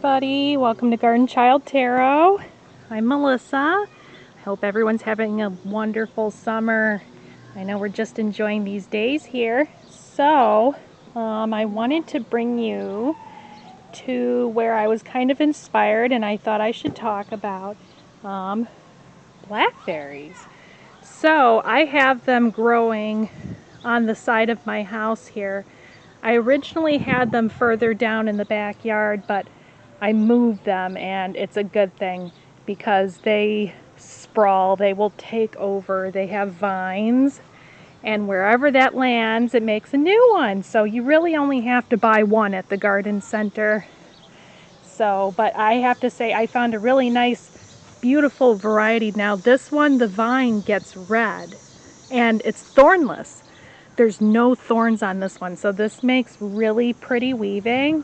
everybody, welcome to Garden Child Tarot. I'm Melissa. I hope everyone's having a wonderful summer. I know we're just enjoying these days here. So I wanted to bring you to where I was kind of inspired, and I thought I should talk about blackberries. So I have them growing on the side of my house here. I originally had them further down in the backyard, but I moved them, and it's a good thing because they sprawl, they will take over, they have vines, and wherever that lands, it makes a new one. So you really only have to buy one at the garden center. So, but I have to say I found a really nice, beautiful variety. Now this one, the vine gets red, and it's thornless. There's no thorns on this one, so this makes really pretty weaving.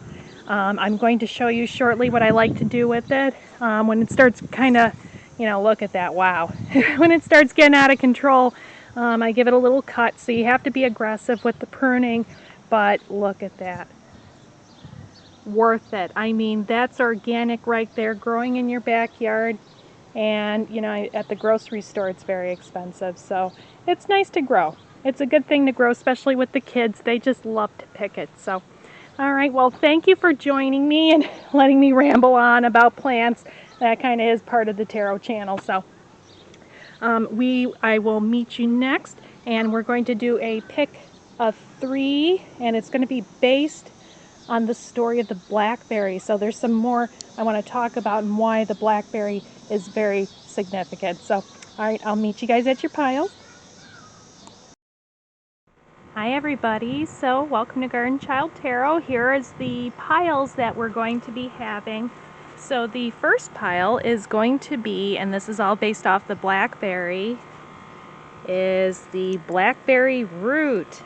I'm going to show you shortly what I like to do with it. When it starts kind of, look at that, wow. When it starts getting out of control, I give it a little cut, so you have to be aggressive with the pruning, but look at that. Worth it. I mean, that's organic right there, growing in your backyard. And, at the grocery store, it's very expensive, so it's nice to grow. It's a good thing to grow, especially with the kids. They just love to pick it. So, all right, well, thank you for joining me and letting me ramble on about plants. That kind of is part of the tarot channel. So I will meet you next, and we're going to do a pick of 3, and it's going to be based on the story of the blackberry. So there's some more I want to talk about and why the blackberry is very significant. So, all right, I'll meet you guys at your piles. Hi everybody, so welcome to Garden Child Tarot. Here is the piles that we're going to be having. So the first pile is going to be, and this is all based off the blackberry, is the blackberry root.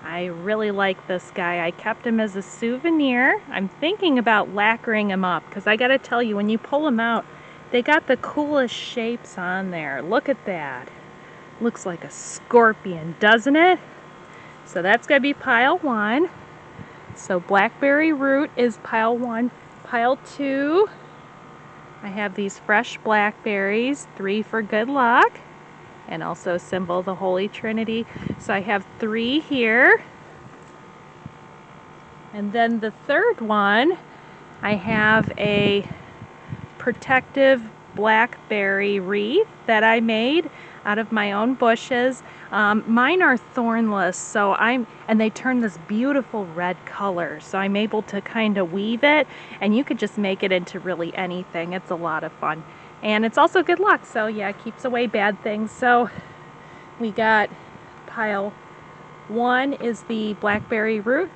I really like this guy. I kept him as a souvenir. I'm thinking about lacquering him up because I gotta tell you, when you pull them out, they got the coolest shapes on there. Look at that. Looks like a scorpion, doesn't it? So that's going to be pile 1. So blackberry root is pile 1. Pile 2, I have these fresh blackberries, 3 for good luck, and also symbol of the Holy Trinity. So I have 3 here. And then the third one, I have a protective blackberry wreath that I made out of my own bushes. Mine are thornless, so and they turn this beautiful red color, so I'm able to kind of weave it, and you could just make it into really anything. It's a lot of fun, and it's also good luck, so yeah, it keeps away bad things. So we got pile 1 is the blackberry root,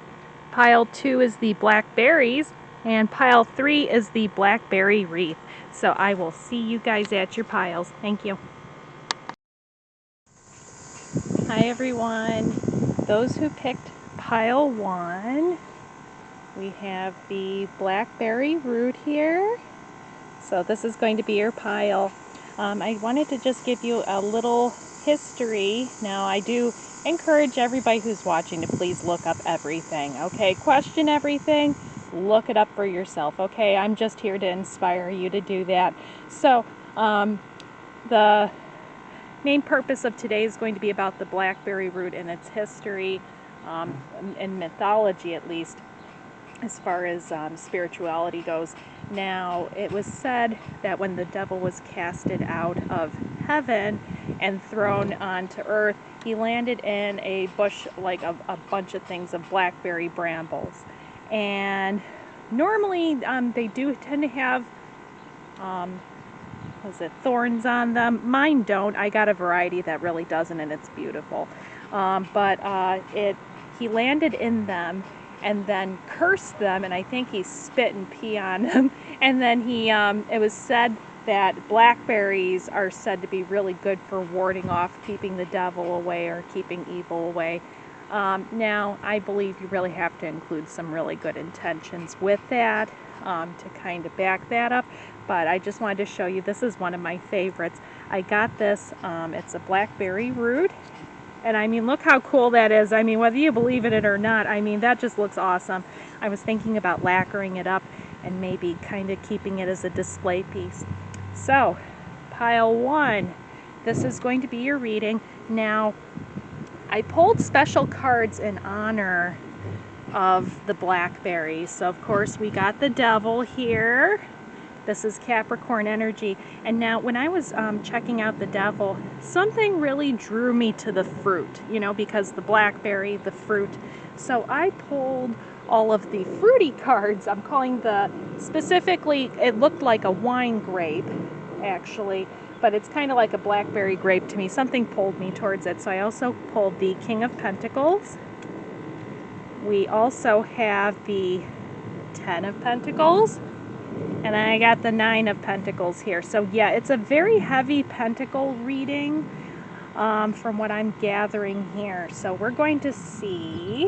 pile 2 is the blackberries, and pile 3 is the blackberry wreath. So I will see you guys at your piles. Thank you. Hi everyone. Those who picked pile 1, we have the blackberry root here. So this is going to be your pile. I wanted to just give you a little history. Now I do encourage everybody who's watching to please look up everything. Okay, question everything. Look it up for yourself. Okay, I'm just here to inspire you to do that. So the main purpose of today is going to be about the blackberry root and its history, in mythology at least, as far as spirituality goes. Now, it was said that when the devil was casted out of heaven and thrown onto earth, he landed in a bush, like a bunch of things of blackberry brambles. And normally they do tend to have thorns on them. Mine don't. I got a variety that really doesn't, and it's beautiful. He landed in them and then cursed them, and I think he spit and pee on them. And then it was said that blackberries are said to be really good for warding off, keeping the devil away or keeping evil away. Now, I believe you really have to include some really good intentions with that to kind of back that up. But I just wanted to show you, this is one of my favorites. I got this, it's a blackberry root, and I mean, look how cool that is. I mean, whether you believe in it or not, I mean, that just looks awesome. I was thinking about lacquering it up and maybe kind of keeping it as a display piece. So, pile 1, this is going to be your reading. Now, I pulled special cards in honor of the Blackberry. So, of course, we got the Devil here. This is Capricorn energy. And now when I was checking out the Devil, something really drew me to the fruit, you know, because the Blackberry, the fruit. So I pulled all of the fruity cards. I'm calling specifically, it looked like a wine grape, actually, but it's kind of like a blackberry grape to me. Something pulled me towards it. So I also pulled the King of Pentacles. We also have the 10 of Pentacles. And I got the 9 of Pentacles here. So yeah, it's a very heavy pentacle reading from what I'm gathering here. So we're going to see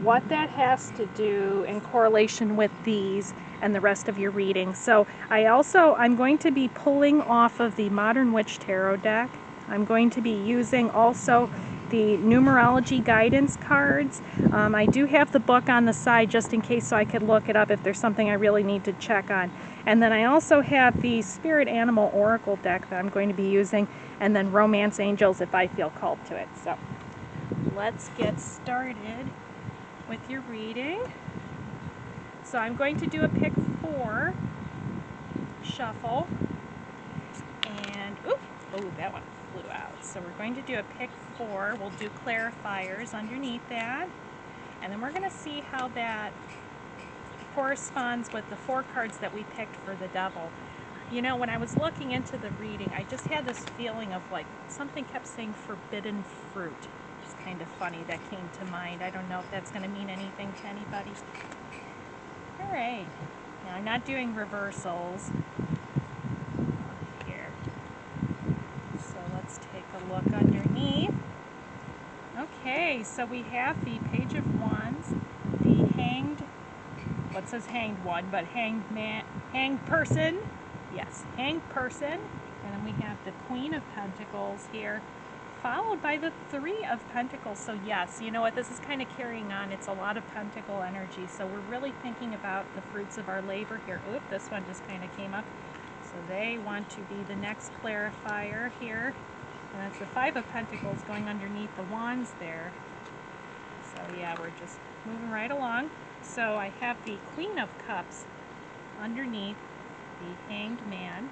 what that has to do in correlation with these and the rest of your reading. So I'm going to be pulling off of the Modern Witch Tarot deck. I'm going to be using also the numerology guidance cards. I do have the book on the side just in case, so I could look it up if there's something I really need to check on. And then I also have the Spirit Animal Oracle deck that I'm going to be using, and then Romance Angels if I feel called to it. So let's get started with your reading. So I'm going to do a pick 4 shuffle, and oh, that one flew out. So we're going to do a pick 4. We'll do clarifiers underneath that, and then we're going to see how that corresponds with the 4 cards that we picked for the Devil. You know, when I was looking into the reading, I just had this feeling of like something kept saying forbidden fruit. It's kind of funny, that came to mind. I don't know if that's going to mean anything to anybody. All right, now I'm not doing reversals here. So let's take a look underneath. Okay, so we have the Page of Wands, the Hanged, what says Hanged One, but Hanged Man, Hanged Person, yes, Hanged Person, and then we have the Queen of Pentacles here, followed by the 3 of Pentacles. So yes, you know what, this is kind of carrying on. It's a lot of pentacle energy, so we're really thinking about the fruits of our labor here. Oop, this one just kind of came up. So they want to be the next clarifier here. And that's the 5 of Pentacles going underneath the wands there. So yeah, we're just moving right along. So I have the Queen of Cups underneath the Hanged Man.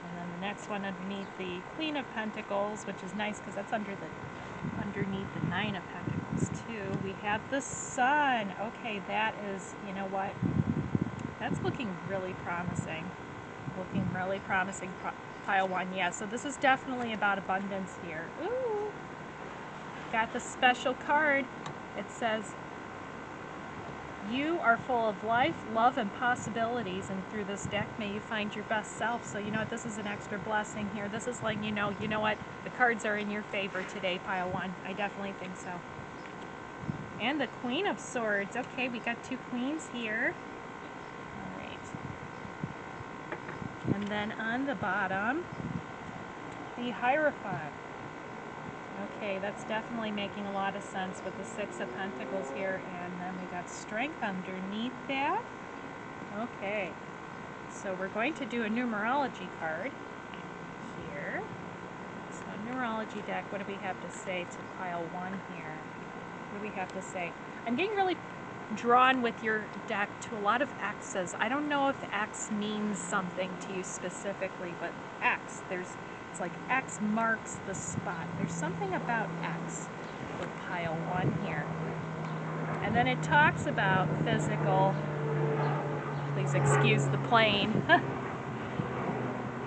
And then the next one underneath the Queen of Pentacles, which is nice because that's underneath the 9 of Pentacles too. We have the Sun. Okay, that is, you know what? That's looking really promising. Looking really promising. Pile 1, yeah. So this is definitely about abundance here. Ooh, got the special card. It says, you are full of life, love, and possibilities, and through this deck, may you find your best self. So you know what, this is an extra blessing here. This is like, you know what, the cards are in your favor today, Pile 1. I definitely think so. And the Queen of Swords. Okay, we got 2 queens here. All right. And then on the bottom, the Hierophant. Okay, that's definitely making a lot of sense with the 6 of Pentacles here, and then we got Strength underneath that. Okay, so we're going to do a numerology card here. So numerology deck, what do we have to say to Pile 1 here? What do we have to say? I'm getting really drawn with your deck to a lot of X's. I don't know if X means something to you specifically, but X, it's like X marks the spot. There's something about X with Pile 1 here. And then it talks about physical. Please excuse the plane.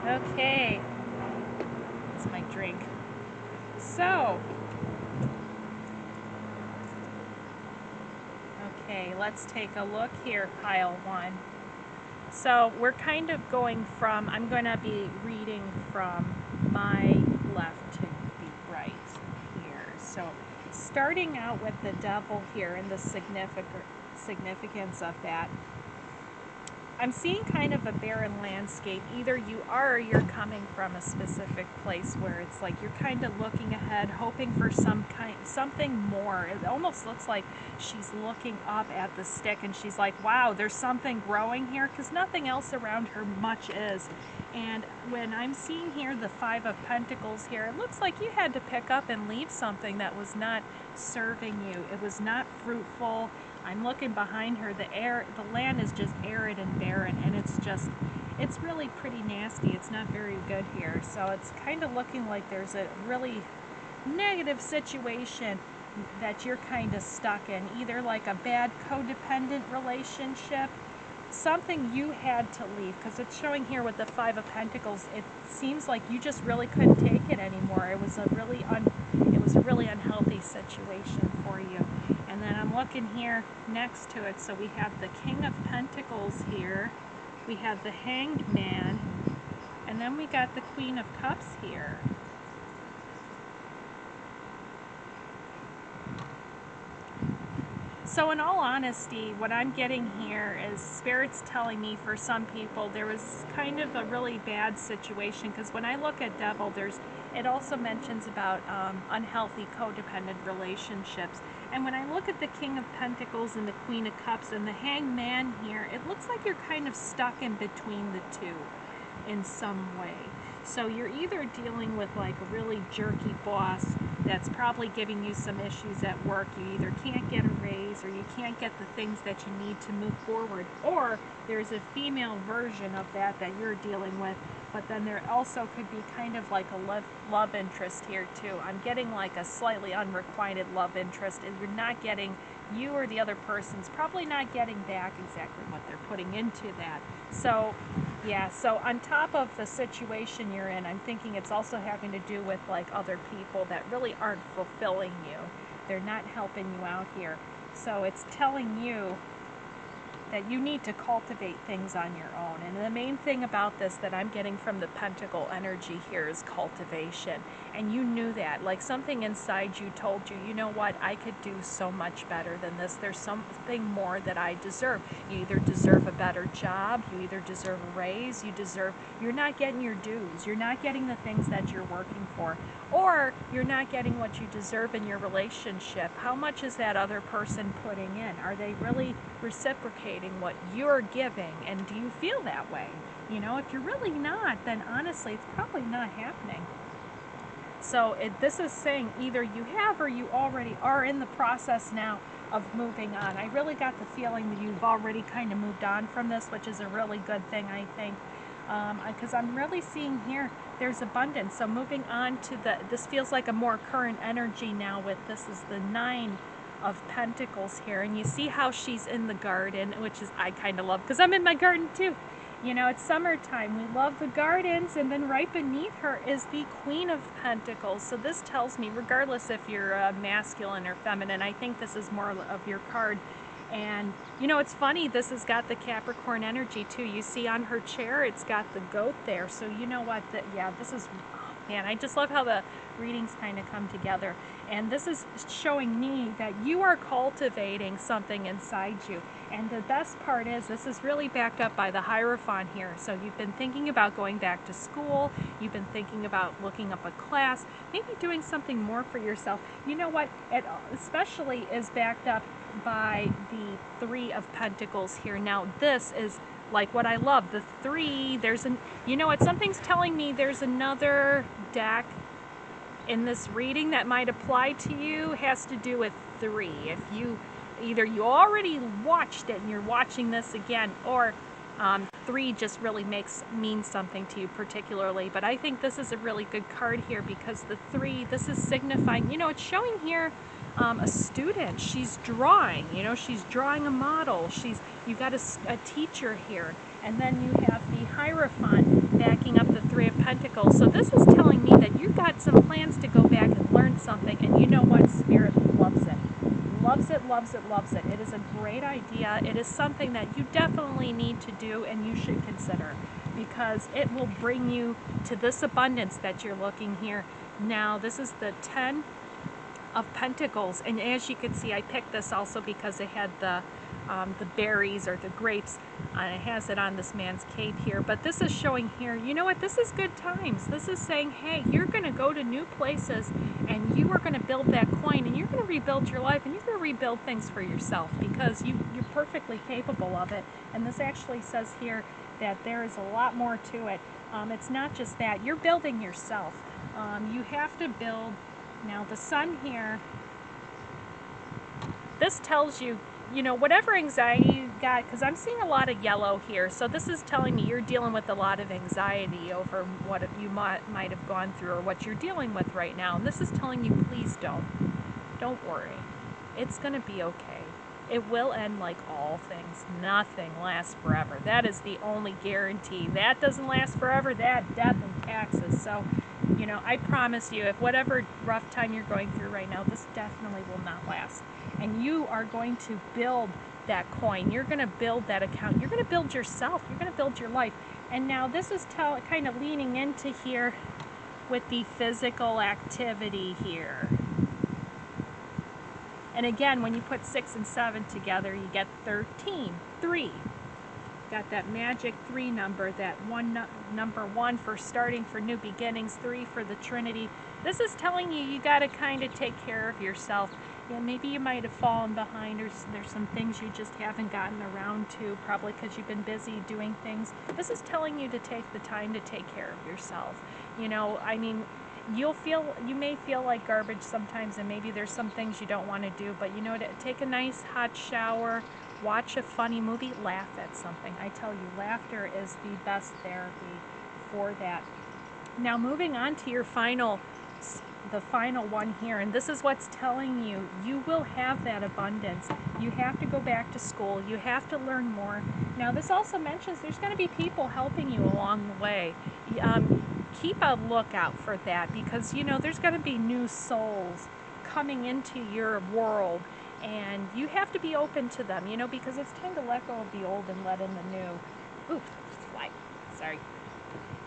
Okay. That's my drink. So, okay, let's take a look here, Pile 1. So we're kind of going from, I'm going to be reading from my left to the right here. So starting out with the Devil here and the significance of that. I'm seeing kind of a barren landscape. Either you are or you're coming from a specific place where it's like you're kind of looking ahead, hoping for something more. It almost looks like she's looking up at the stick and she's like, wow, there's something growing here, because nothing else around her much is. And when I'm seeing here the Five of Pentacles here, it looks like you had to pick up and leave something that was not serving you. It was not fruitful. I'm looking behind her. The land is just arid and barren, and it's really pretty nasty. It's not very good here. So it's kind of looking like there's a really negative situation that you're kind of stuck in, either like a bad codependent relationship, something you had to leave, because it's showing here with the Five of Pentacles. It seems like you just really couldn't take it anymore. It was a really unhealthy situation for you. And then I'm looking here next to it. So we have the King of Pentacles here. We have the Hanged Man. And then we got the Queen of Cups here. So in all honesty, what I'm getting here is Spirit's telling me for some people there was kind of a really bad situation, because when I look at Devil, it also mentions about unhealthy codependent relationships. And when I look at the King of Pentacles and the Queen of Cups and the Hanged Man here, it looks like you're kind of stuck in between the two in some way. So you're either dealing with like a really jerky boss that's probably giving you some issues at work. You either can't get a raise or you can't get the things that you need to move forward, or there's a female version of that you're dealing with. But then there also could be kind of like a love interest here too. I'm getting like a slightly unrequited love interest, and you're not getting, you or the other person's probably not getting back exactly what they're putting into that. So yeah, so on top of the situation you're in, I'm thinking it's also having to do with like other people that really aren't fulfilling you. They're not helping you out here. So it's telling you that you need to cultivate things on your own. And the main thing about this that I'm getting from the Pentacle energy here is cultivation. And you knew that. Like something inside you told you, you know what, I could do so much better than this. There's something more that I deserve. You either deserve a better job, you either deserve a raise, you're not getting your dues. You're not getting the things that you're working for. Or you're not getting what you deserve in your relationship. How much is that other person putting in? Are they really reciprocating what you're giving? And do you feel that way? You know, if you're really not, then honestly, it's probably not happening. So this is saying either you have or you already are in the process now of moving on. I really got the feeling that you've already kind of moved on from this, which is a really good thing, I think. Because I'm really seeing here there's abundance. So moving on to this feels like a more current energy now with this is the Nine of Pentacles here. And you see how she's in the garden, which is I kind of love, because I'm in my garden too. You know, it's summertime. We love the gardens. And then right beneath her is the Queen of Pentacles. So this tells me, regardless if you're masculine or feminine, I think this is more of your card. And, you know, it's funny, this has got the Capricorn energy too. You see on her chair, it's got the goat there. So you know what, yeah, this is, oh, man, I just love how the readings kind of come together. And this is showing me that you are cultivating something inside you. And the best part is this is really backed up by the Hierophant here. So you've been thinking about going back to school. You've been thinking about looking up a class, maybe doing something more for yourself. You know what, it especially is backed up by the Three of Pentacles here. Now this is like what I love, the three. You know what, something's telling me there's another deck in this reading that might apply to you. It has to do with three. If either you already watched it and you're watching this again, or three just really means something to you particularly. But I think this is a really good card here because the three, this is signifying, you know, it's showing here a student. She's drawing, you know, she's drawing a model. You've got a teacher here. And then you have the Hierophant backing up the Three of Pentacles. So this is telling me that you've got some plans to go back and learn something. And you know what? Spirit loves it. Loves it, loves it, loves it. It is a great idea. It is something that you definitely need to do and you should consider, because it will bring you to this abundance that you're looking here. Now, this is the 10 of Pentacles. And as you can see, I picked this also because it had the the berries or the grapes. It has it on this man's cape here, but this is showing here, you know what, this is good times. This is saying, hey, you're going to go to new places and you are going to build that coin and you're going to rebuild your life and you're going to rebuild things for yourself because you're perfectly capable of it. And this actually says here that there is a lot more to it. It's not just that, you're building yourself. You have to build, now the sun here, this tells you, you know, whatever anxiety you got, because I'm seeing a lot of yellow here, so this is telling me you're dealing with a lot of anxiety over what you might have gone through or what you're dealing with right now. And this is telling you, please don't worry. It's going to be okay. It will end like all things. Nothing lasts forever. That is the only guarantee. That doesn't last forever. That, death and taxes. So, you know, I promise you, if whatever rough time you're going through right now, this definitely will not last. And you are going to build that coin. You're going to build that account. You're going to build yourself. You're going to build your life. And now this is kind of leaning into here with the physical activity here. And again, when you put 6 and 7 together, you get 13, 3. Got that magic 3 number, that number 1 for starting, for new beginnings, 3 for the Trinity. This is telling you, you got to kind of take care of yourself. Yeah, maybe you might have fallen behind, or there's some things you just haven't gotten around to, probably because you've been busy doing things. This is telling you to take the time to take care of yourself. You know, I mean, you may feel like garbage sometimes, and maybe there's some things you don't want to do, but you know, take a nice hot shower, watch a funny movie, laugh at something. I tell you, laughter is the best therapy for that. Now moving on to your the final one here, and this is what's telling you, you will have that abundance. You have to go back to school. You have to learn more. Now this also mentions there's going to be people helping you along the way. Keep a lookout for that, because you know there's going to be new souls coming into your world, and you have to be open to them, you know, because it's time to let go of the old and let in the new. Ooh, fly. Sorry.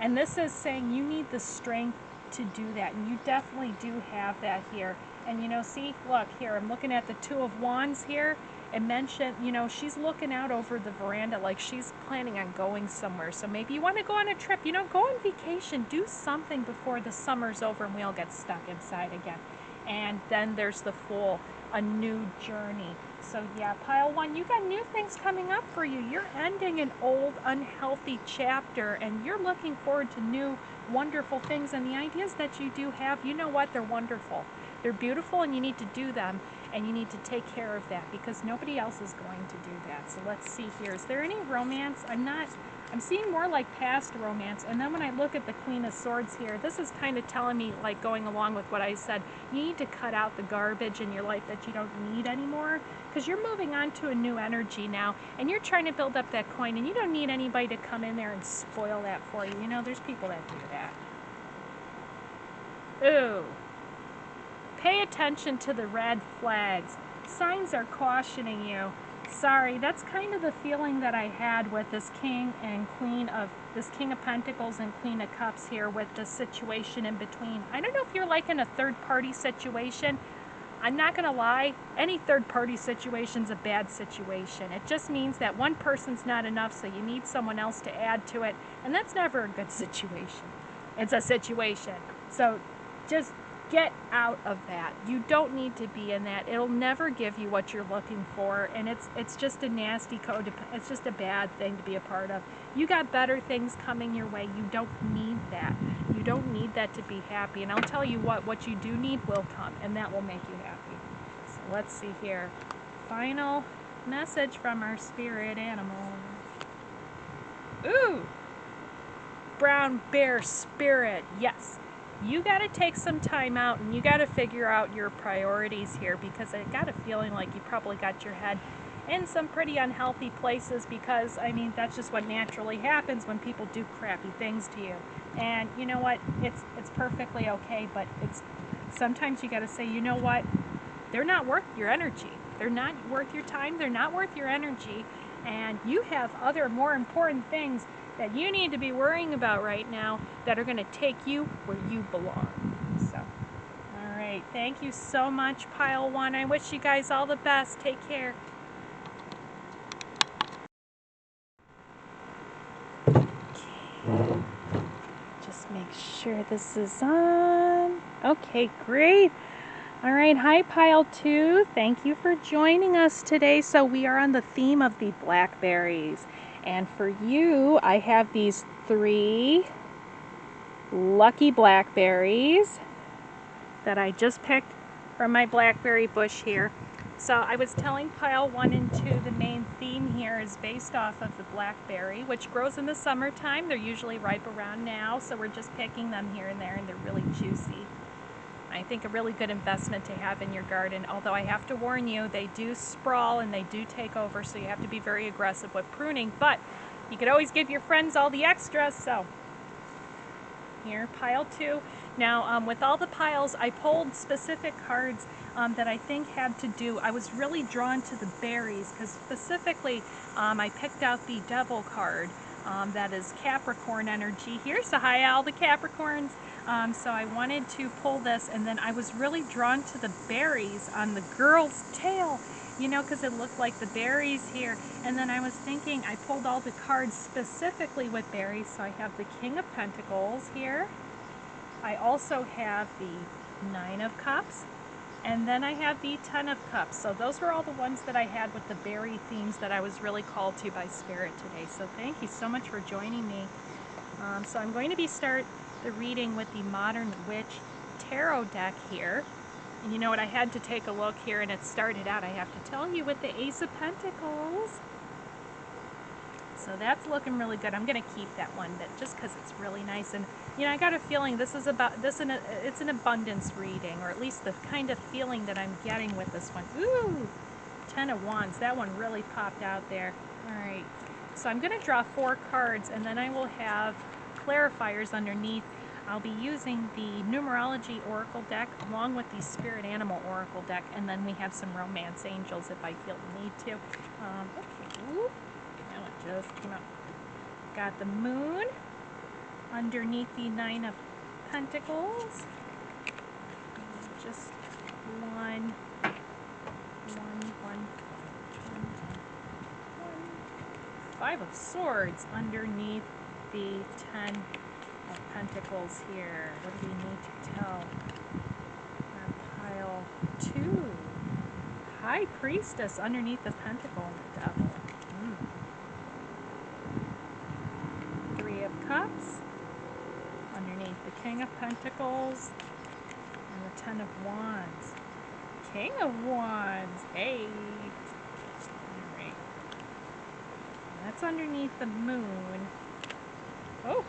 And this is saying you need the strength to do that, and you definitely do have that here. And you know, see, look here, I'm looking at the 2 of Wands here. It mentioned, you know, she's looking out over the veranda like she's planning on going somewhere. So maybe you want to go on a trip, you know, go on vacation, do something before the summer's over and we all get stuck inside again. And then there's the Fool, a new journey. So yeah, pile 1, you got new things coming up for you. You're ending an old, unhealthy chapter, and you're looking forward to new, wonderful things. And the ideas that you do have, you know what, they're wonderful. They're beautiful, and you need to do them, and you need to take care of that, because nobody else is going to do that. So let's see here. Is there any romance? I'm seeing more like past romance. And then when I look at the Queen of Swords here, this is kind of telling me, like going along with what I said, you need to cut out the garbage in your life that you don't need anymore, because you're moving on to a new energy now, and you're trying to build up that coin, and you don't need anybody to come in there and spoil that for you. You know, there's people that do that. Ooh. Pay attention to the red flags. Signs are cautioning you. Sorry, that's kind of the feeling that I had with this King and Queen of, this King of Pentacles and Queen of Cups here, with the situation in between. I don't know if you're like in a third-party situation. I'm not going to lie, any third-party situation's a bad situation. It just means that one person's not enough, so you need someone else to add to it, and that's never a good situation. It's a situation. So just get out of that. You don't need to be in that. It'll never give you what you're looking for, and it's just a nasty it's just a bad thing to be a part of. You got better things coming your way. You don't need that. You don't need that to be happy. And I'll tell you what you do need will come, and that will make you happy. So let's see here. Final message from our spirit animal. Ooh! Brown bear spirit. Yes. You got to take some time out, and you got to figure out your priorities here, because I got a feeling like you probably got your head in some pretty unhealthy places, because, I mean, that's just what naturally happens when people do crappy things to you. And you know what? It's perfectly okay, but sometimes you got to say, you know what? They're not worth your energy. They're not worth your time. They're not worth your energy. And you have other more important things that you need to be worrying about right now that are going to take you where you belong. So, all right. Thank you so much, Pile 1. I wish you guys all the best. Take care. Just make sure this is on. Okay, great. All right, hi Pile 2. Thank you for joining us today. So we are on the theme of the blackberries. And for you, I have these 3 lucky blackberries that I just picked from my blackberry bush here. So I was telling Pile 1 and 2, the main theme here is based off of the blackberry, which grows in the summertime. They're usually ripe around now, so we're just picking them here and there, and they're really juicy. I think a really good investment to have in your garden, although I have to warn you, they do sprawl and they do take over, so you have to be very aggressive with pruning, but you could always give your friends all the extras. So here, Pile 2. Now, with all the piles, I pulled specific cards that I think had to do, I was really drawn to the berries, because specifically I picked out the Devil card. That is Capricorn energy here, so hi all the Capricorns. So I wanted to pull this, and then I was really drawn to the berries on the girl's tail, you know, because it looked like the berries here. And then I was thinking, I pulled all the cards specifically with berries, so I have the King of Pentacles here. I also have the 9 of Cups, and then I have the 10 of Cups. So those were all the ones that I had with the berry themes that I was really called to by Spirit today. So thank you so much for joining me. So I'm going to start the reading with the Modern Witch Tarot deck here. And you know what, I had to take a look here, and it started out, I have to tell you, with the Ace of Pentacles. So that's looking really good. I'm going to keep that one, but just because it's really nice. And you know, I got a feeling this is about it's an abundance reading, or at least the kind of feeling that I'm getting with this one. Ooh, 10 of Wands. That one really popped out there. All right. So I'm going to draw 4 cards, and then I will have clarifiers underneath. I'll be using the Numerology Oracle deck along with the Spirit Animal Oracle deck, and then we have some Romance Angels if I feel the need to. Okay. Ooh. That one just came out. Got the Moon underneath the 9 of Pentacles. Just one. 5 of Swords underneath the 10 of Pentacles here. What do we need to tell on Pile 2? High Priestess underneath the Pentacle and the Devil. 3 of Cups underneath the King of Pentacles and the 10 of Wands. King of Wands. Hey. Alright. That's underneath the Moon. Oh.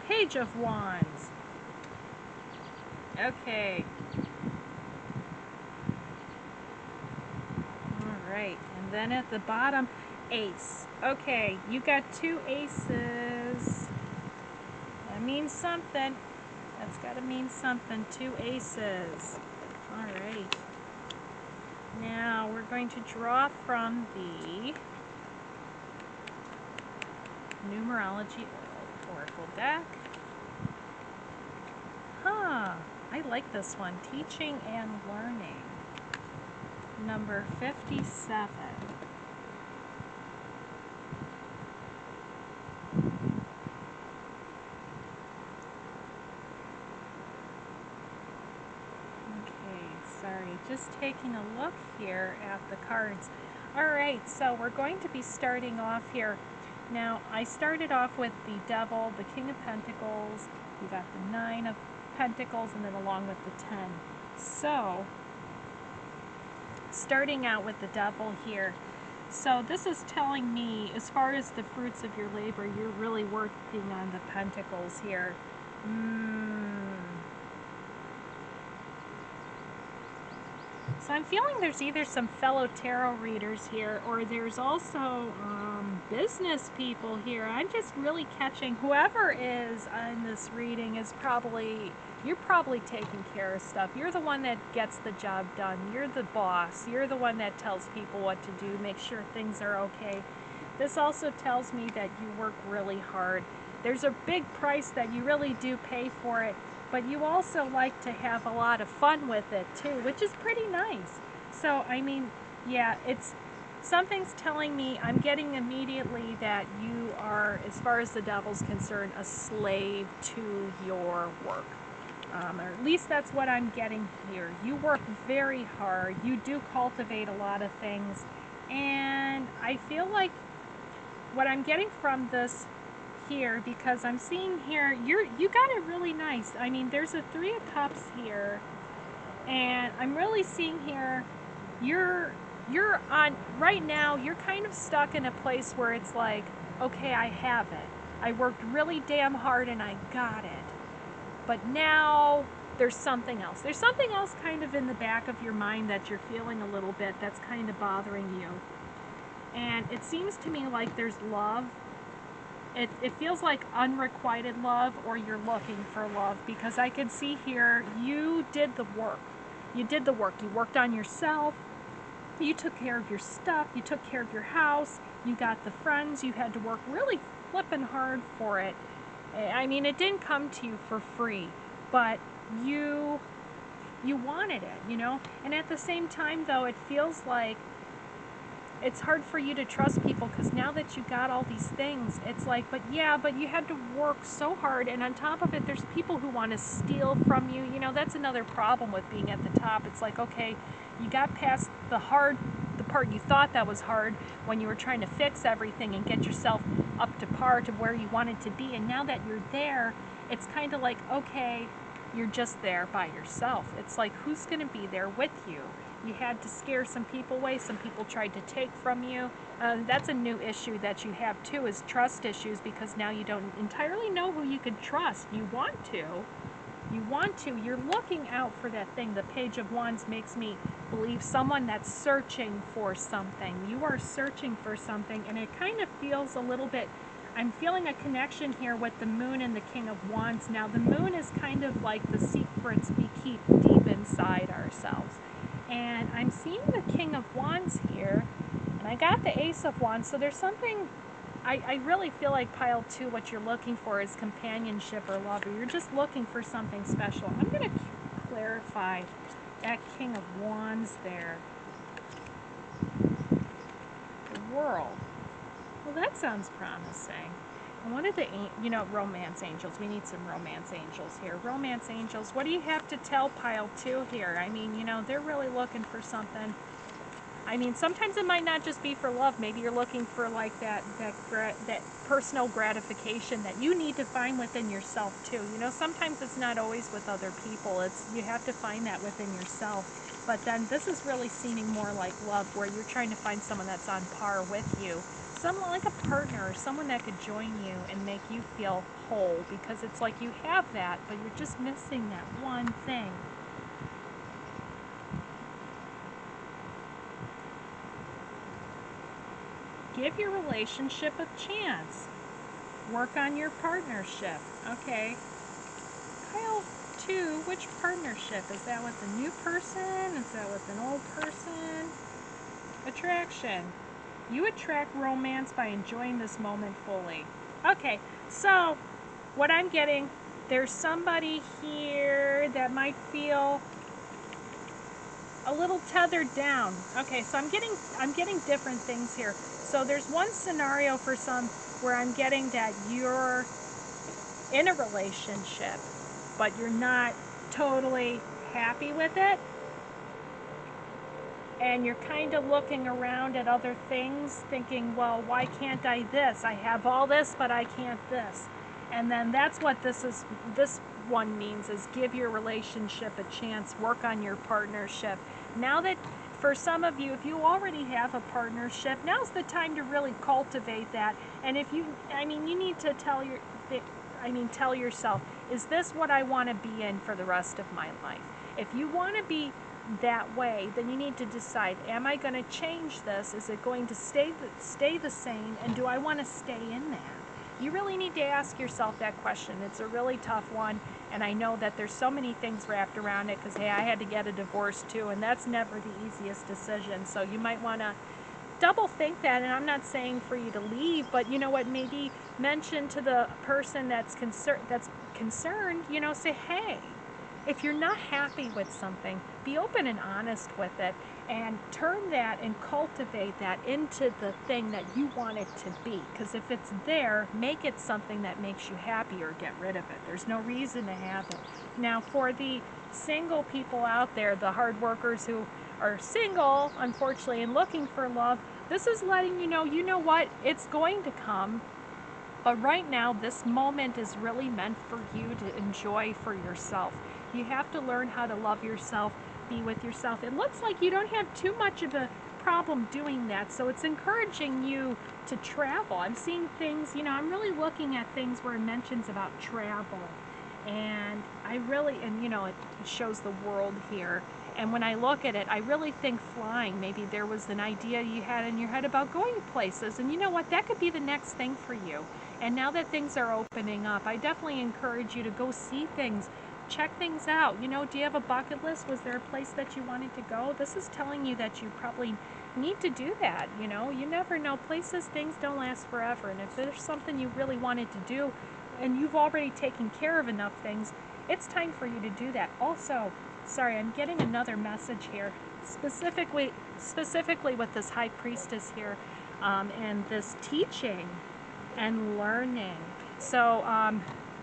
Page of Wands. Okay. Alright. And then at the bottom, Ace. Okay, you got 2 aces. That means something. That's got to mean something. 2 aces. Alright. Now we're going to draw from the Numerology Oracle deck. Huh. I like this one. Teaching and Learning. Number 57. Sorry, just taking a look here at the cards. Alright, so we're going to be starting off here. Now, I started off with the Devil, the King of Pentacles, you got the 9 of Pentacles, and then along with the 10. So, starting out with the Devil here. So this is telling me, as far as the fruits of your labor, you're really working on the Pentacles here. So I'm feeling there's either some fellow tarot readers here, or there's also business people here. I'm just really catching whoever is in this reading is probably, you're probably taking care of stuff. You're the one that gets the job done. You're the boss. You're the one that tells people what to do, make sure things are okay. This also tells me that you work really hard. There's a big price that you really do pay for it, but you also like to have a lot of fun with it too, which is pretty nice. So, I mean, yeah, something's telling me, I'm getting immediately that you are, as far as the devil's concerned, a slave to your work. Or at least that's what I'm getting here. You work very hard. You do cultivate a lot of things. And I feel like what I'm getting from this here, because I'm seeing here, you got it really nice. I mean, there's a Three of Cups here. And I'm really seeing here, you're on, right now, you're kind of stuck in a place where it's like, okay, I have it. I worked really damn hard and I got it. But now there's something else. There's something else kind of in the back of your mind that you're feeling a little bit that's kind of bothering you. And it seems to me like there's love. It feels like unrequited love, or you're looking for love, because I can see here you did the work. You did the work. You worked on yourself. You took care of your stuff. You took care of your house. You got the friends. You had to work really flipping hard for it. I mean, it didn't come to you for free, but you wanted it, you know? And at the same time, though, it feels like it's hard for you to trust people, because now that you got all these things, it's like, but you had to work so hard, and on top of it, there's people who want to steal from you. You know, that's another problem with being at the top. It's like, okay, you got past the part you thought that was hard when you were trying to fix everything and get yourself up to par to where you wanted to be, and now that you're there, it's kind of like, okay, you're just there by yourself. It's like, who's going to be there with you? You had to scare some people away. Some people tried to take from you. That's a new issue that you have too, is trust issues, because now you don't entirely know who you could trust. You want to. You're looking out for that thing. The Page of Wands makes me believe someone that's searching for something. You are searching for something, and it kind of feels a little bit, I'm feeling a connection here with the Moon and the King of Wands. Now, the Moon is kind of like the secrets we keep deep inside ourselves. And I'm seeing the King of Wands here, and I got the Ace of Wands, so there's something, I really feel like pile 2, what you're looking for is companionship or love, or you're just looking for something special. I'm going to clarify that King of Wands there. The World. Well, that sounds promising. And what are the, romance angels? We need some romance angels here. Romance angels, what do you have to tell pile 2 here? I mean, they're really looking for something. I mean, sometimes it might not just be for love. Maybe you're looking for like that personal gratification that you need to find within yourself too. Sometimes it's not always with other people. You have to find that within yourself. But then this is really seeming more like love, where you're trying to find someone that's on par with you. Someone like a partner, or someone that could join you and make you feel whole, because it's like you have that, but you're just missing that one thing. Give your relationship a chance. Work on your partnership. Okay. Pile 2, which partnership? Is that with a new person? Is that with an old person? Attraction. You attract romance by enjoying this moment fully. Okay, so what I'm getting, there's somebody here that might feel a little tethered down. Okay, so I'm getting different things here. So there's one scenario for some where I'm getting that you're in a relationship, but you're not totally happy with it. And you're kind of looking around at other things, thinking, well, why can't I this? I have all this, but I can't this. And then that's what this one means, is give your relationship a chance, work on your partnership. Now that, for some of you, if you already have a partnership, now's the time to really cultivate that. And if you need to tell yourself, is this what I want to be in for the rest of my life? If you want to be that way, then you need to decide, am I going to change this? Is it going to stay the same? And do I want to stay in that? You really need to ask yourself that question. It's a really tough one, and I know that there's so many things wrapped around it, because hey, I had to get a divorce too, and that's never the easiest decision. So you might want to double think that. And I'm not saying for you to leave, but you know what, maybe mention to the person that's concerned, say, hey, if you're not happy with something, be open and honest with it and turn that and cultivate that into the thing that you want it to be. Because if it's there, make it something that makes you happy or get rid of it. There's no reason to have it. Now, for the single people out there, the hard workers who are single, unfortunately, and looking for love, this is letting you know what? It's going to come. But right now, this moment is really meant for you to enjoy for yourself. You have to learn how to love yourself, be with yourself. It looks like you don't have too much of a problem doing that, so it's encouraging you to travel. I'm seeing things, I'm really looking at things where it mentions about travel. And it shows the world here. And when I look at it, I really think flying. Maybe there was an idea you had in your head about going places. And you know what? That could be the next thing for you. And now that things are opening up, I definitely encourage you to go see things. Check things out. Do you have a bucket list? Was there a place that you wanted to go? This is telling you that you probably need to do that. You never know. Places, things don't last forever. And if there's something you really wanted to do and you've already taken care of enough things, it's time for you to do that. Also, sorry, I'm getting another message here, specifically with this high priestess here, and this teaching and learning. So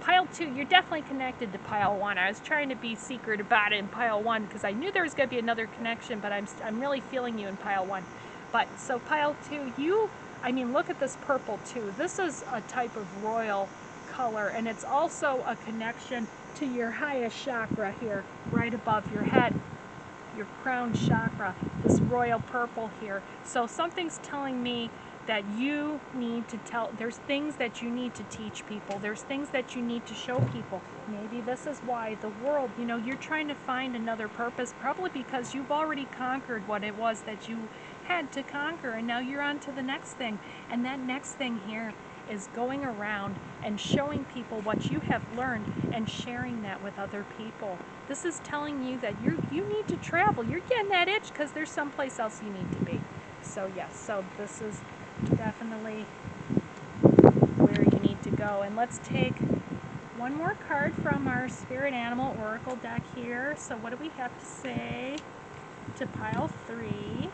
pile 2, you're definitely connected to pile 1. I was trying to be secret about it in pile 1 because I knew there was going to be another connection, but I'm really feeling you in pile 1. But so pile 2, look at this purple too. This is a type of royal color, and it's also a connection to your highest chakra here, right above your head, your crown chakra, this royal purple here. So something's telling me that you need to there's things that you need to teach people. There's things that you need to show people. Maybe this is why the world, you're trying to find another purpose, probably because you've already conquered what it was that you had to conquer, and now you're on to the next thing. And that next thing here is going around and showing people what you have learned and sharing that with other people. This is telling you that you need to travel. You're getting that itch because there's someplace else you need to be. So yes, so this is definitely where you need to go. And let's take one more card from our Spirit Animal Oracle deck here. So what do we have to say to pile 3?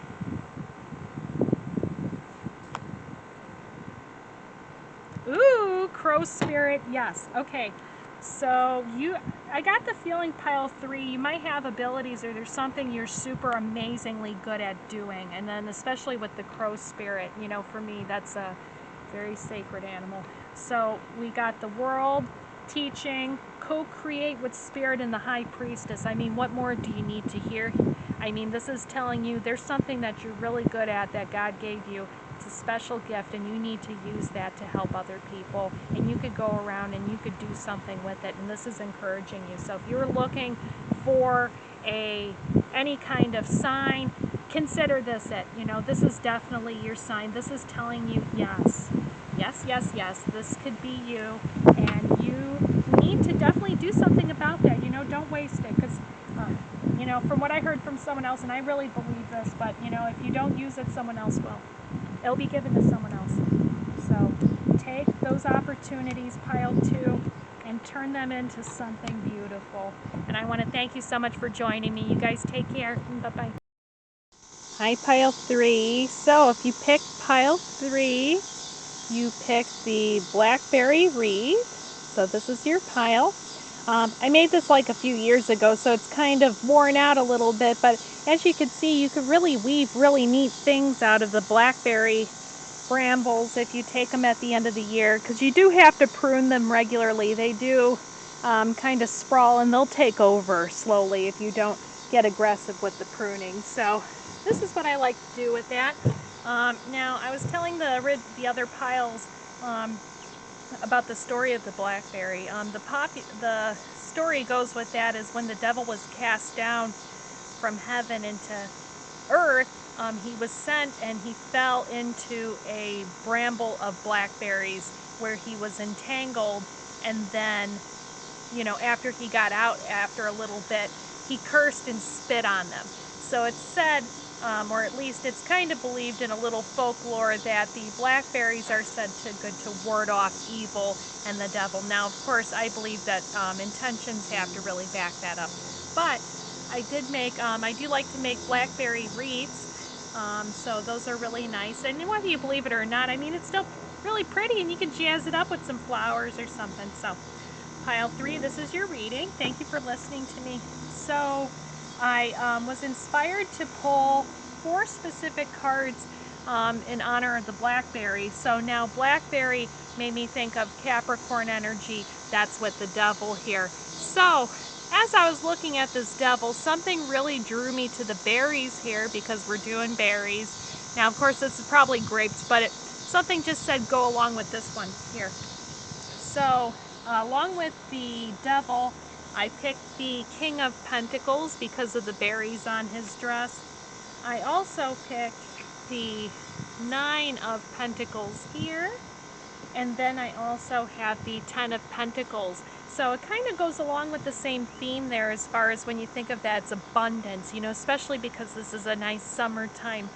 Ooh, Crow Spirit, yes. Okay, so I got the feeling pile 3, you might have abilities or there's something you're super amazingly good at doing. And then especially with the Crow Spirit, for me, that's a very sacred animal. So we got the world, teaching, co-create with Spirit, and the High Priestess. What more do you need to hear? This is telling you there's something that you're really good at that God gave you. It's a special gift, and you need to use that to help other people. And you could go around and you could do something with it. And this is encouraging you. So if you're looking for any kind of sign, consider this it. This is definitely your sign. This is telling you yes. Yes, yes, yes. This could be you. And you need to definitely do something about that. Don't waste it. Because, from what I heard from someone else, and I really believe this, but, if you don't use it, someone else will. It'll be given to someone else. So take those opportunities, pile 2, and turn them into something beautiful. And I want to thank you so much for joining me. You guys take care. Bye-bye. Hi, pile 3. So if you pick pile 3, you pick the Blackberry reed. So this is your pile. I made this like a few years ago, so it's kind of worn out a little bit, but as you can see, you could really weave really neat things out of the blackberry brambles if you take them at the end of the year, because you do have to prune them regularly. They do kind of sprawl, and they'll take over slowly if you don't get aggressive with the pruning. So this is what I like to do with that. Now, I was telling the other piles about the story of the blackberry. The story goes with that is when the devil was cast down from heaven into earth, he was sent and he fell into a bramble of blackberries where he was entangled, and then, after he got out after a little bit, he cursed and spit on them. So it's said or at least it's kind of believed in a little folklore that the blackberries are said to good to ward off evil and the devil. Now, of course, I believe that intentions have to really back that up. But I do like to make blackberry wreaths, so those are really nice. And whether you believe it or not, I mean, it's still really pretty, and you can jazz it up with some flowers or something. So, pile 3, this is your reading. Thank you for listening to me. So, I was inspired to pull 4 specific cards in honor of the blackberry. So now blackberry made me think of Capricorn energy. That's with the devil here. So as I was looking at this devil, something really drew me to the berries here because we're doing berries. Now, of course, this is probably grapes, but something just said go along with this one here. So along with the devil, I picked the King of Pentacles because of the berries on his dress. I also picked the 9 of Pentacles here. And then I also have the 10 of Pentacles. So it kind of goes along with the same theme there as far as when you think of that, it's abundance, you know, especially because this is a nice summertime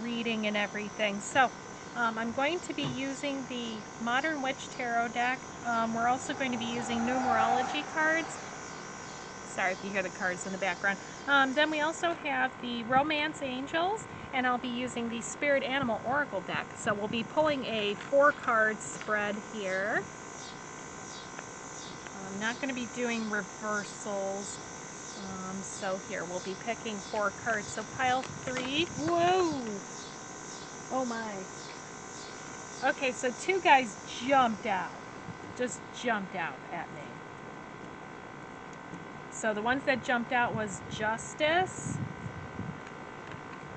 reading and everything. So I'm going to be using the Modern Witch Tarot deck. We're also going to be using numerology cards. Sorry if you hear the cards in the background. Then we also have the Romance Angels, and I'll be using the Spirit Animal Oracle deck. So we'll be pulling a 4-card spread here. I'm not going to be doing reversals. So here, we'll be picking 4 cards. So pile 3. Whoa! Oh my. Okay, so 2 guys jumped out. Just jumped out at me. So the ones that jumped out was Justice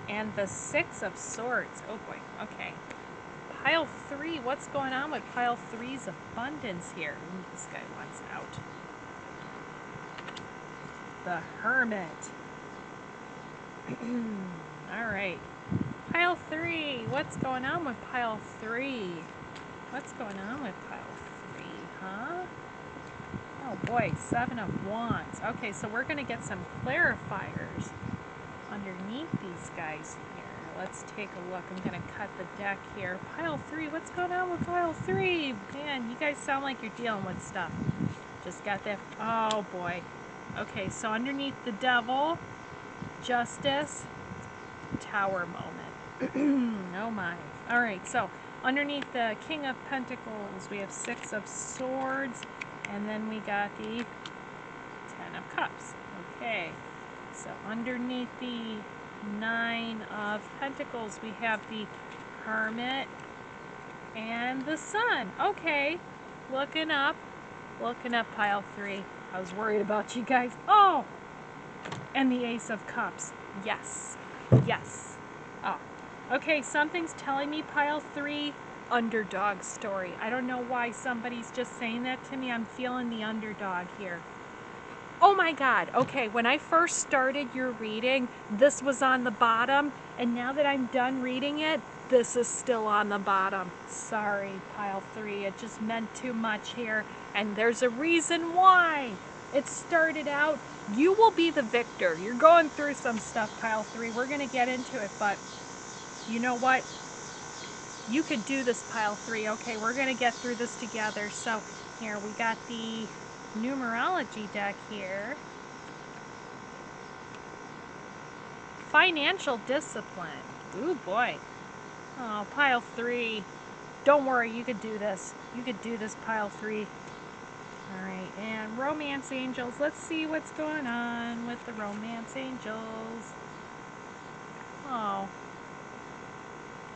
and the 6 of Swords. Oh boy, okay. Pile 3, what's going on with pile 3's abundance here? Ooh, this guy wants out. The Hermit. Alright. Pile 3, what's going on with pile 3? What's going on with pile 3, huh? Oh boy, 7 of Wands. Okay, so we're going to get some clarifiers underneath these guys here. Let's take a look. I'm going to cut the deck here. Pile 3, what's going on with pile 3? Man, you guys sound like you're dealing with stuff. Just got that. Oh boy. Okay, so underneath the Devil, Justice, Tower moment. Oh my. All right, so underneath the King of Pentacles, we have 6 of Swords. And then we got the 10 of Cups. Okay, so underneath the 9 of Pentacles, we have the Hermit and the Sun. Okay, looking up pile 3. I was worried about you guys. Oh, and the Ace of Cups. Yes, yes. Oh, okay, something's telling me pile 3. Underdog story. I don't know why somebody's just saying that to me. I'm feeling the underdog here. Oh my God. Okay, when I first started your reading, this was on the bottom, and now that I'm done reading it, this is still on the bottom. Sorry, pile 3. It just meant too much here, and there's a reason why. It started out, you will be the victor. You're going through some stuff, pile 3. We're going to get into it, but you know what? You could do this, pile 3. Okay, we're going to get through this together. So here we got the numerology deck here. Financial discipline. Ooh boy. Oh, pile 3. Don't worry, you could do this. You could do this, pile 3. Alright, and Romance Angels. Let's see what's going on with the Romance Angels. Oh.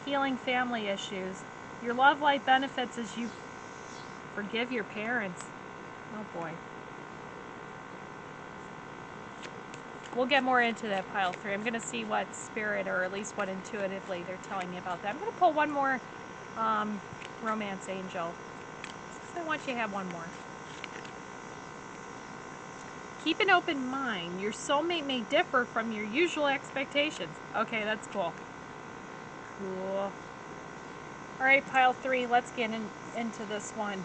Healing family issues. Your love life benefits as you forgive your parents. Oh boy. We'll get more into that, pile 3. I'm going to see what spirit, or at least what intuitively they're telling me about that. I'm going to pull one more Romance Angel. I want you to have one more. Keep an open mind. Your soulmate may differ from your usual expectations. Okay, that's cool. Cool. Alright, pile 3, let's get into this one.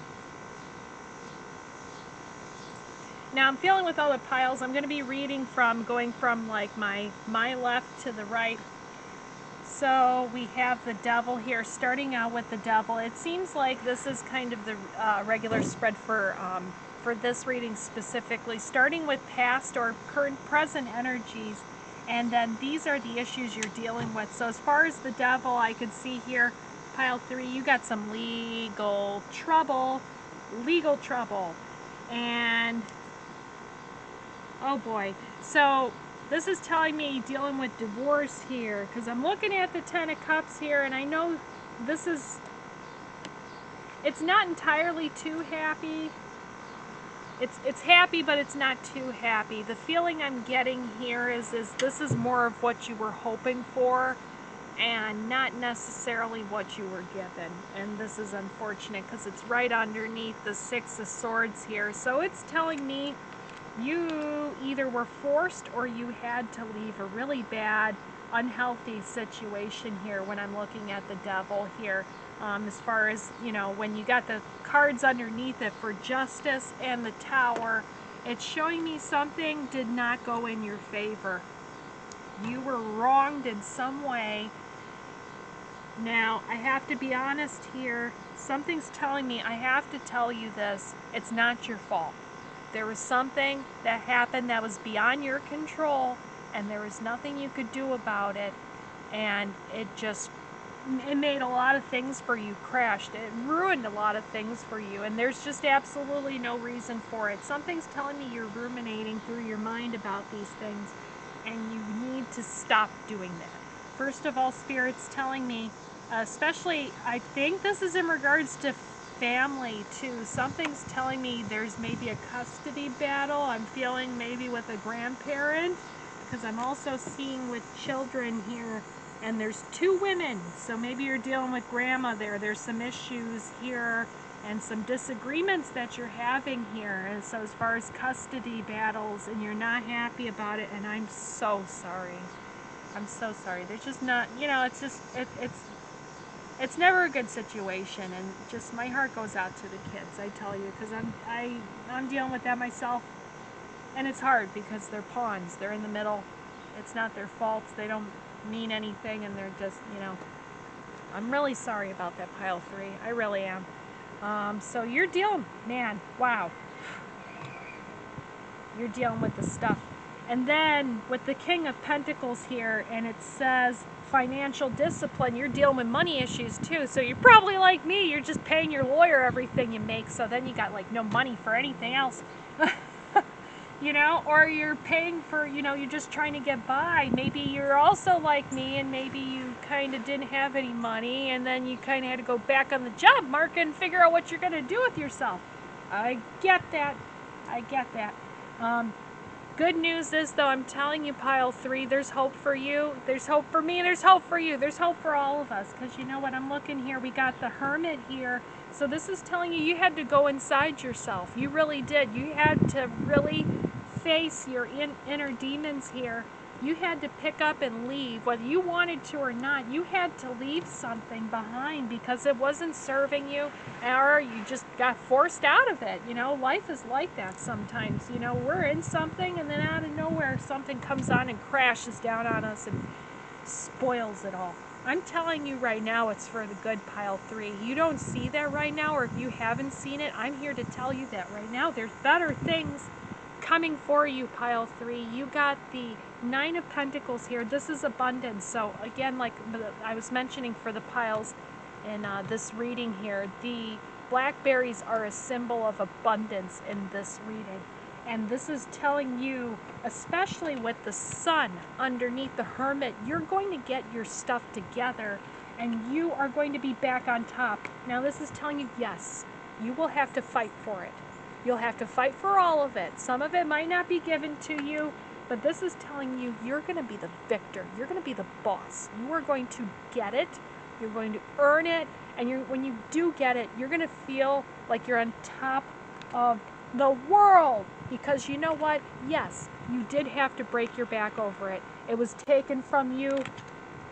Now I'm feeling with all the piles, I'm going to be reading from, going from like my left to the right. So we have the devil here, starting out with the devil. It seems like this is kind of the regular spread for this reading specifically, starting with past or current present energies, and then these are the issues you're dealing with. So as far as the devil, I could see here, pile 3, you got some legal trouble, and oh boy. So this is telling me dealing with divorce here, because I'm looking at the Ten of Cups here, and I know this is, it's not entirely too happy. It's happy, but it's not too happy. The feeling I'm getting here is this is more of what you were hoping for and not necessarily what you were given. And this is unfortunate because it's right underneath the Six of Swords here. So it's telling me you either were forced or you had to leave a really bad, unhealthy situation here when I'm looking at the devil here. As far as, you know, when you got the cards underneath it for justice and the tower, it's showing me something did not go in your favor. You were wronged in some way. Now, I have to be honest here. Something's telling me I have to tell you this. It's not your fault. There was something that happened that was beyond your control, and there was nothing you could do about it, and it made a lot of things for you crashed. It ruined a lot of things for you, and there's just absolutely no reason for it. Something's telling me you're ruminating through your mind about these things, and you need to stop doing that. First of all, Spirit's telling me, especially, I think this is in regards to family too. Something's telling me there's maybe a custody battle. I'm feeling maybe with a grandparent, because I'm also seeing with children here, and there's 2 women, so maybe you're dealing with grandma there. There's some issues here and some disagreements that you're having here. And so as far as custody battles, and you're not happy about it, and I'm so sorry. I'm so sorry. There's just not, you know, it's just, it's never a good situation, and just my heart goes out to the kids, I tell you, because I'm dealing with that myself, and it's hard because they're pawns. They're in the middle. It's not their faults. They don't mean anything, and they're just, you know, I'm really sorry about that, pile 3. I really am. So you're dealing, man, wow. You're dealing with the stuff. And then with the King of Pentacles here, and it says financial discipline, you're dealing with money issues too. So you're probably like me, you're just paying your lawyer everything you make, so then you got like no money for anything else. You know, or you're paying for, you know, you're just trying to get by. Maybe you're also like me, and maybe you kind of didn't have any money, and then you kind of had to go back on the job market and figure out what you're going to do with yourself. I get that. I get that. Good news is, though, I'm telling you, pile 3, there's hope for you. There's hope for me. There's hope for you. There's hope for all of us. Because you know what? I'm looking here. We got the Hermit here. So this is telling you you had to go inside yourself. You really did. You had to really face your inner demons here. You had to pick up and leave. Whether you wanted to or not, you had to leave something behind because it wasn't serving you, or you just got forced out of it. You know, life is like that sometimes. You know, we're in something, and then out of nowhere something comes on and crashes down on us and spoils it all. I'm telling you right now, it's for the good, pile 3. You don't see that right now, or if you haven't seen it, I'm here to tell you that right now. There's better things coming for you, pile 3. You got the 9 of Pentacles here. This is abundance. So again, like I was mentioning for the piles in this reading here, the blackberries are a symbol of abundance in this reading. And this is telling you, especially with the sun underneath the Hermit, you're going to get your stuff together and you are going to be back on top. Now this is telling you, yes, you will have to fight for it. You'll have to fight for all of it. Some of it might not be given to you, but this is telling you you're going to be the victor. You're going to be the boss. You are going to get it. You're going to earn it. And when you do get it, you're going to feel like you're on top of the world. Because you know what? Yes, you did have to break your back over it. It was taken from you.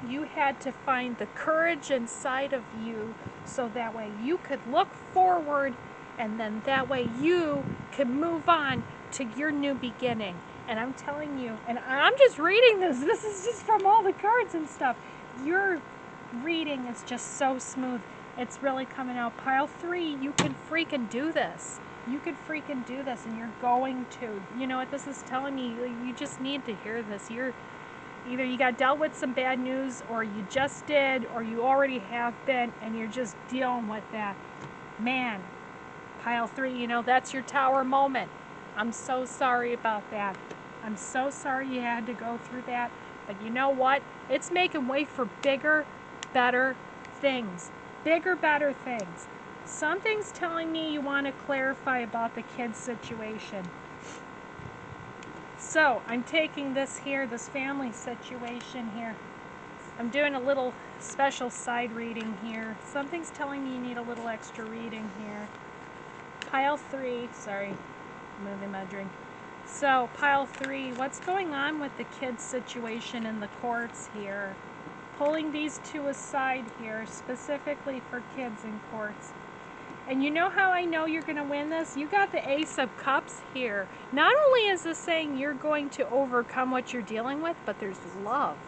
You had to find the courage inside of you so that way you could look forward, and then that way you can move on to your new beginning. And I'm telling you, and I'm just reading this. This is just from all the cards and stuff. your reading is just so smooth. It's really coming out. Pile 3, you can freaking do this. You could freaking do this, and you're going to. You know what this is telling me? You just need to hear this. Either you got dealt with some bad news, or you just did, or you already have been, and you're just dealing with that. Man, Pile 3, you know, that's your tower moment. I'm so sorry about that. I'm so sorry you had to go through that. But you know what? It's making way for bigger, better things. Bigger, better things. Something's telling me you want to clarify about the kid's situation. So I'm taking this here, this family situation here. I'm doing a little special side reading here. Something's telling me you need a little extra reading here. Pile 3, sorry, moving my drink. So pile 3, what's going on with the kid's situation in the courts here? Pulling these two aside here, specifically for kids in courts. And you know how I know you're going to win this? You got the Ace of Cups here. Not only is this saying you're going to overcome what you're dealing with, but there's love.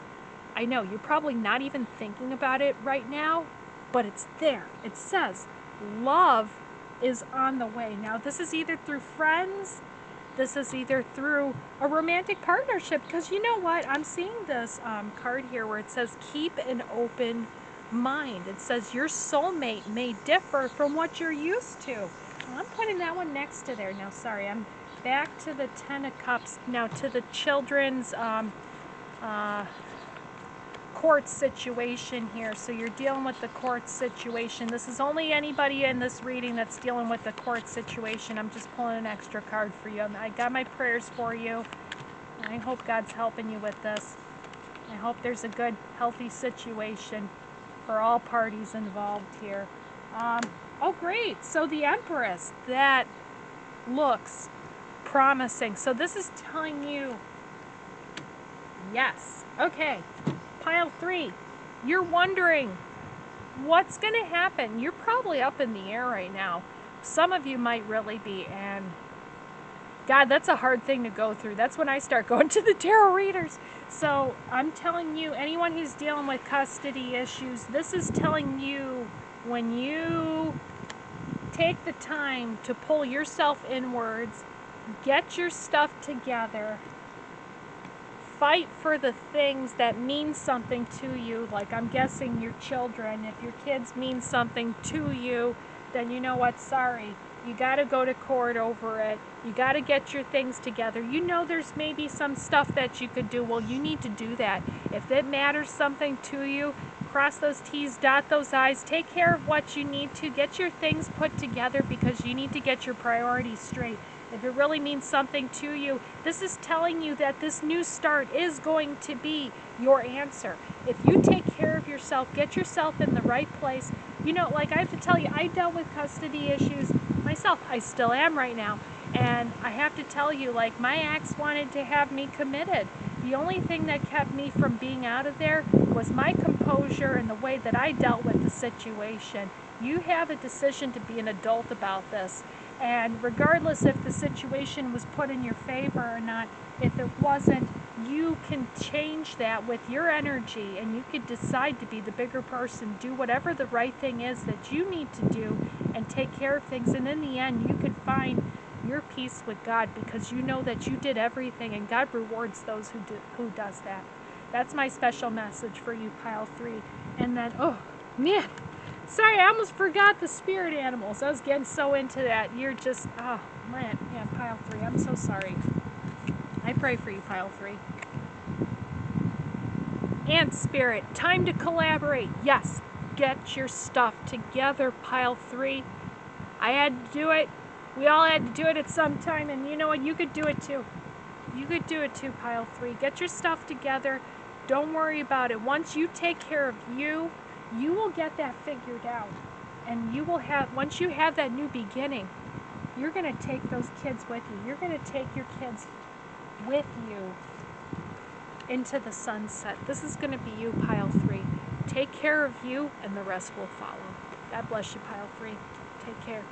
I know, you're probably not even thinking about it right now, but it's there. It says love is on the way. Now, this is either through friends, this is either through a romantic partnership, because you know what? I'm seeing this card here where it says keep an open mind. It says your soulmate may differ from what you're used to. Well, I'm putting that one next to there. Now, sorry, I'm back to the Ten of Cups. Now to the children's court situation here. So you're dealing with the court situation. This is only anybody in this reading that's dealing with the court situation. I'm just pulling an extra card for you. I got my prayers for you. I hope God's helping you with this. I hope there's a good, healthy situation for all parties involved here. Oh, great. So the Empress, that looks promising. So this is telling you, yes. Okay. Pile 3, you're wondering what's going to happen. You're probably up in the air right now. Some of you might really be, and God, that's a hard thing to go through. That's when I start going to the tarot readers. So I'm telling you, anyone who's dealing with custody issues, this is telling you when you take the time to pull yourself inwards, get your stuff together, fight for the things that mean something to you, like I'm guessing your children. If your kids mean something to you, then you know what, sorry. You got to go to court over it. You got to get your things together. You know there's maybe some stuff that you could do. Well, you need to do that. If it matters something to you, cross those T's, dot those I's, take care of what you need to. Get your things put together because you need to get your priorities straight. If it really means something to you, this is telling you that this new start is going to be your answer. If you take care of yourself, get yourself in the right place. You know, like I have to tell you, I dealt with custody issues myself. I still am right now. And I have to tell you, like, my ex wanted to have me committed. The only thing that kept me from being out of there was my composure and the way that I dealt with the situation. You have a decision to be an adult about this. And regardless if the situation was put in your favor or not, if it wasn't, you can change that with your energy, and you could decide to be the bigger person, do whatever the right thing is that you need to do, and take care of things. And in the end, you could find your peace with God because you know that you did everything, and God rewards those who does that. That's my special message for you, Pile 3. And then, oh, man. Sorry, I almost forgot the spirit animals. I was getting so into that. You're just, oh, man, yeah, Pile 3. I'm so sorry. I pray for you, Pile 3. And Spirit, time to collaborate. Yes, get your stuff together, Pile 3. I had to do it. We all had to do it at some time, and you know what? You could do it too. You could do it too, Pile 3. Get your stuff together. Don't worry about it. Once you take care of you, you will get that figured out. And you will have, once you have that new beginning, you're going to take those kids with you. You're going to take your kids with you into the sunset. This is going to be you, Pile 3. Take care of you, and the rest will follow. God bless you, Pile 3. Take care.